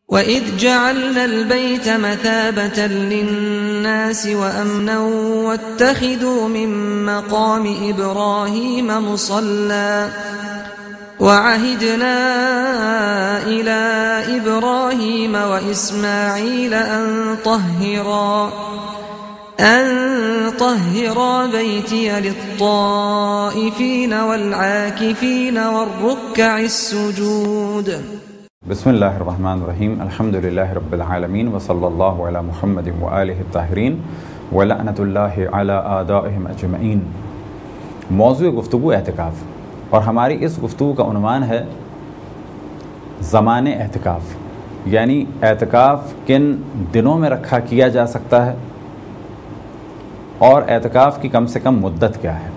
وَإِذْ جَعَلْنَا الْبَيْتَ مَثَابَةً لِلنَّاسِ وَأَمْنًا وَاتَّخِذُوا مِن مَّقَامِ إِبْرَاهِيمَ مُصَلًّى وَعَهِدْنَا إِلَىٰ إِبْرَاهِيمَ وَإِسْمَاعِيلَ أَن طَهِّرَا بَيْتِيَ لِلطَّائِفِينَ وَالْعَاكِفِينَ وَالرُّكَّعِ السُّجُودِ. بسم اللہ الرحمن الرحیم. الحمدللہ رب العالمین وصلی اللہ علی محمد وآلہ الطاہرین ولعنۃ اللہ علی اعدائہم اجمعین. موضوع گفتگو اعتکاف، اور ہماری اس گفتگو کا عنوان ہے زمان اعتکاف، یعنی اعتکاف کن دنوں میں رکھا کیا جا سکتا ہے اور اعتکاف کی کم سے کم مدت کیا ہے.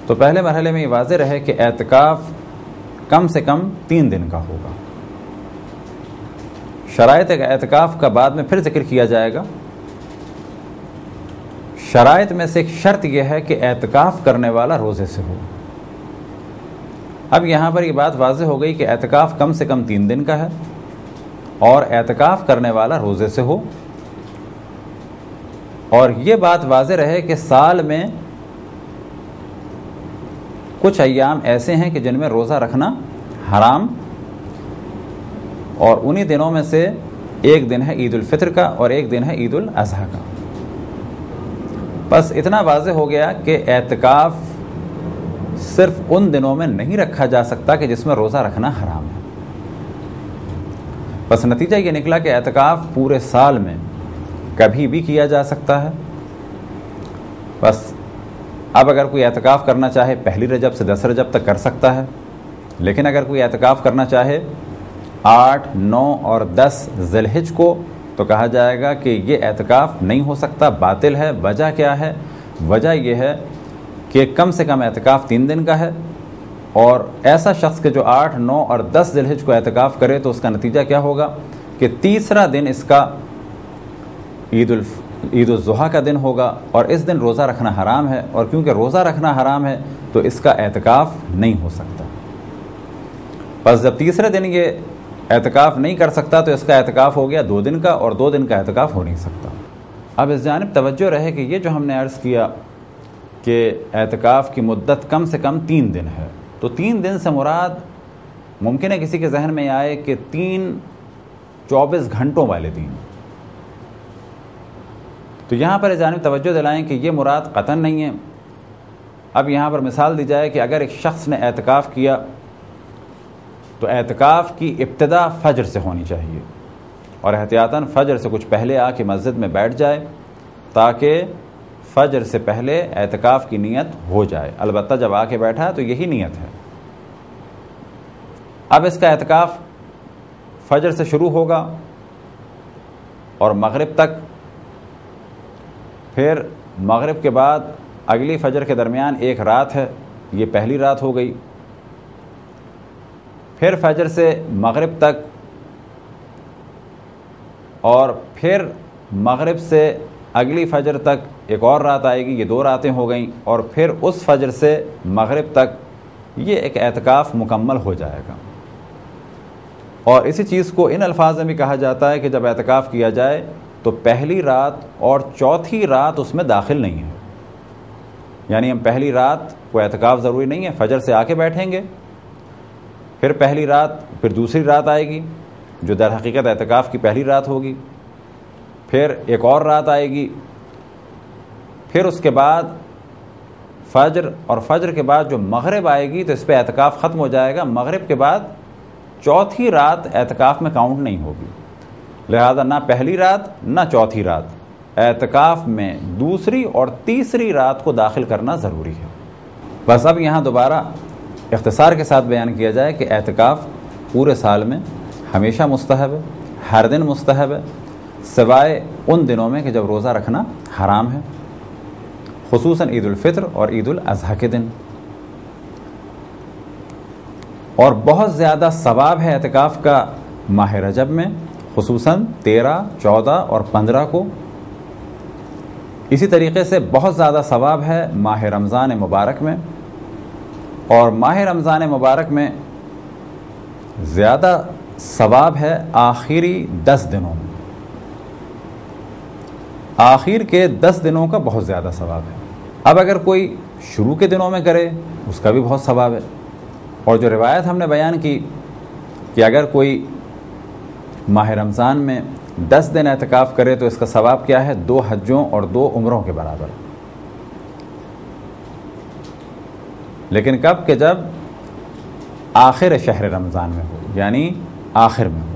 تو پہلے مرحلے میں یہ واضح رہے کہ اعتکاف کم سے کم 3 دن کا ہوگا. شرائط اعتکاف کا بعد میں پھر ذکر کیا جائے گا. شرائط میں سے ایک شرط یہ ہے کہ اعتکاف کرنے والا روزے سے ہو. اب یہاں پر یہ بات واضح ہو گئی کہ اعتکاف کم سے کم 3 دن کا ہے اور اعتکاف کرنے والا روزے سے ہو. اور یہ بات واضح رہے کہ سال میں کچھ ایام ایسے ہیں کہ جن میں روزہ رکھنا حرام، اور انہی دنوں میں سے ایک دن ہے عید الفطر کا اور ایک دن ہے عید الاضحیٰ کا. بس اتنا واضح ہو گیا کہ اعتکاف صرف ان دنوں میں نہیں رکھا جا سکتا کہ جس میں روزہ رکھنا حرام ہے. بس نتیجہ یہ نکلا کہ اعتکاف پورے سال میں کبھی بھی کیا جا سکتا ہے. بس اب اگر کوئی اعتکاف کرنا چاہے پہلی رجب سے 10 رجب تک کر سکتا ہے، لیکن اگر کوئی اعتکاف کرنا چاہے 8، 9 اور 10 ذی الحجہ کو تو کہا جائے گا کہ یہ اعتکاف نہیں ہو سکتا، باطل ہے. وجہ کیا ہے؟ وجہ یہ ہے کہ کم سے کم اعتکاف 3 دن کا ہے، اور ایسا شخص کہ جو 8، 9 اور 10 ذی الحجہ کو اعتکاف کرے تو اس کا نتیجہ کیا ہوگا کہ تیسرا دن اس کا عید الاضحیٰ کا دن ہوگا، اور اس دن روزہ رکھنا حرام ہے، اور کیونکہ روزہ رکھنا حرام ہے تو اس کا اعتکاف نہیں ہو سکتا. بس جب تیسرے دن یہ اعتکاف نہیں کر سکتا تو اس کا اعتکاف ہو گیا 2 دن کا، اور 2 دن کا اعتکاف ہو نہیں سکتا. اب اس جانب توجہ رہے کہ یہ جو ہم نے عرض کیا کہ اعتکاف کی مدت کم سے کم 3 دن ہے، تو 3 دن سے مراد ممکن ہے کسی کے ذہن میں آئے کہ 3 24 گھنٹوں والے دن. تو یہاں پر اس جانب توجہ دلائیں کہ یہ مراد قطعاً نہیں ہے. اب یہاں پر مثال دی جائے کہ اگر ایک شخص نے اعتکاف کیا تو اعتکاف کی ابتدا فجر سے ہونی چاہیے، اور احتیاطاً فجر سے کچھ پہلے آ کے مسجد میں بیٹھ جائے تاکہ فجر سے پہلے اعتکاف کی نیت ہو جائے. البتہ جب آ کے بیٹھا تو یہی نیت ہے. اب اس کا اعتکاف فجر سے شروع ہوگا اور مغرب تک، پھر مغرب کے بعد اگلی فجر کے درمیان ایک رات ہے، یہ پہلی رات ہو گئی. پھر فجر سے مغرب تک، اور پھر مغرب سے اگلی فجر تک ایک اور رات آئے گی، یہ 2 راتیں ہو گئیں. اور پھر اس فجر سے مغرب تک یہ ایک اعتکاف مکمل ہو جائے گا. اور اسی چیز کو ان الفاظ میں بھی کہا جاتا ہے کہ جب اعتکاف کیا جائے تو پہلی رات اور چوتھی رات اس میں داخل نہیں ہے. یعنی ہم پہلی رات کو اعتکاف ضروری نہیں ہے، فجر سے آ کے بیٹھیں گے، پھر پہلی رات، پھر دوسری رات آئے گی جو در حقیقت اعتکاف کی پہلی رات ہوگی، پھر ایک اور رات آئے گی، پھر اس کے بعد فجر، اور فجر کے بعد جو مغرب آئے گی تو اس پہ اعتکاف ختم ہو جائے گا. مغرب کے بعد چوتھی رات اعتکاف میں کاؤنٹ نہیں ہوگی. لہذا نہ پہلی رات نہ چوتھی رات، اعتکاف میں دوسری اور تیسری رات کو داخل کرنا ضروری ہے. بس اب یہاں دوبارہ اختصار کے ساتھ بیان کیا جائے کہ اعتکاف پورے سال میں ہمیشہ مستحب ہے، ہر دن مستحب ہے، سوائے ان دنوں میں کہ جب روزہ رکھنا حرام ہے، خصوصاً عید الفطر اور عید الاضحیٰ کے دن. اور بہت زیادہ ثواب ہے اعتکاف کا ماہ رجب میں، خصوصاً 13، 14 اور 15 کو. اسی طریقے سے بہت زیادہ ثواب ہے ماہ رمضان مبارک میں، اور ماہ رمضان مبارک میں زیادہ ثواب ہے آخری 10 دنوں میں. آخر کے 10 دنوں کا بہت زیادہ ثواب ہے. اب اگر کوئی شروع کے دنوں میں کرے اس کا بھی بہت ثواب ہے. اور جو روایت ہم نے بیان کی کہ اگر کوئی ماہ رمضان میں 10 دن اعتکاف کرے تو اس کا ثواب کیا ہے؟ 2 حجوں اور 2 عمروں کے برابر. لیکن کب کہ جب آخر شہر رمضان میں ہو، یعنی آخر میں ہو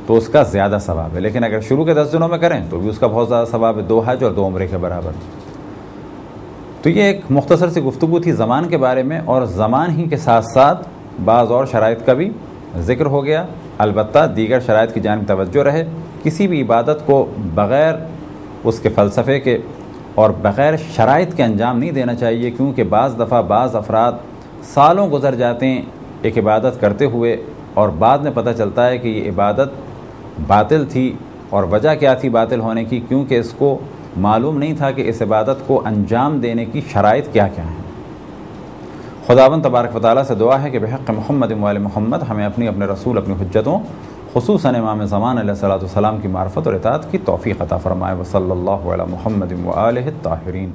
تو اس کا زیادہ ثواب ہے. لیکن اگر شروع کے 10 دنوں میں کریں تو بھی اس کا بہت زیادہ ثواب ہے، 2 حج اور 2 عمرے کے برابر. تو یہ ایک مختصر سی گفتگو تھی زمان کے بارے میں، اور زمان ہی کے ساتھ ساتھ بعض اور شرائط کا بھی ذکر ہو گیا. البتہ دیگر شرائط کی جانب توجہ رہے. کسی بھی عبادت کو بغیر اس کے فلسفے کے اور بغیر شرائط کے انجام نہیں دینا چاہیے، کیونکہ بعض دفعہ بعض افراد سالوں گزر جاتے ہیں ایک عبادت کرتے ہوئے اور بعد میں پتہ چلتا ہے کہ یہ عبادت باطل تھی. اور وجہ کیا تھی باطل ہونے کی؟ کیونکہ اس کو معلوم نہیں تھا کہ اس عبادت کو انجام دینے کی شرائط کیا کیا ہیں. خداوند تبارک و تعالیٰ سے دعا ہے کہ بحق محمد و آل محمد ہمیں اپنے رسول، اپنی حجتوں، خصوصاً امام زمان علیہ الصلوۃ والسلام کی معرفت اور اطاعت کی توفیق عطا فرمائے. وصلی اللہ علی محمد و آلہ الطاہرین.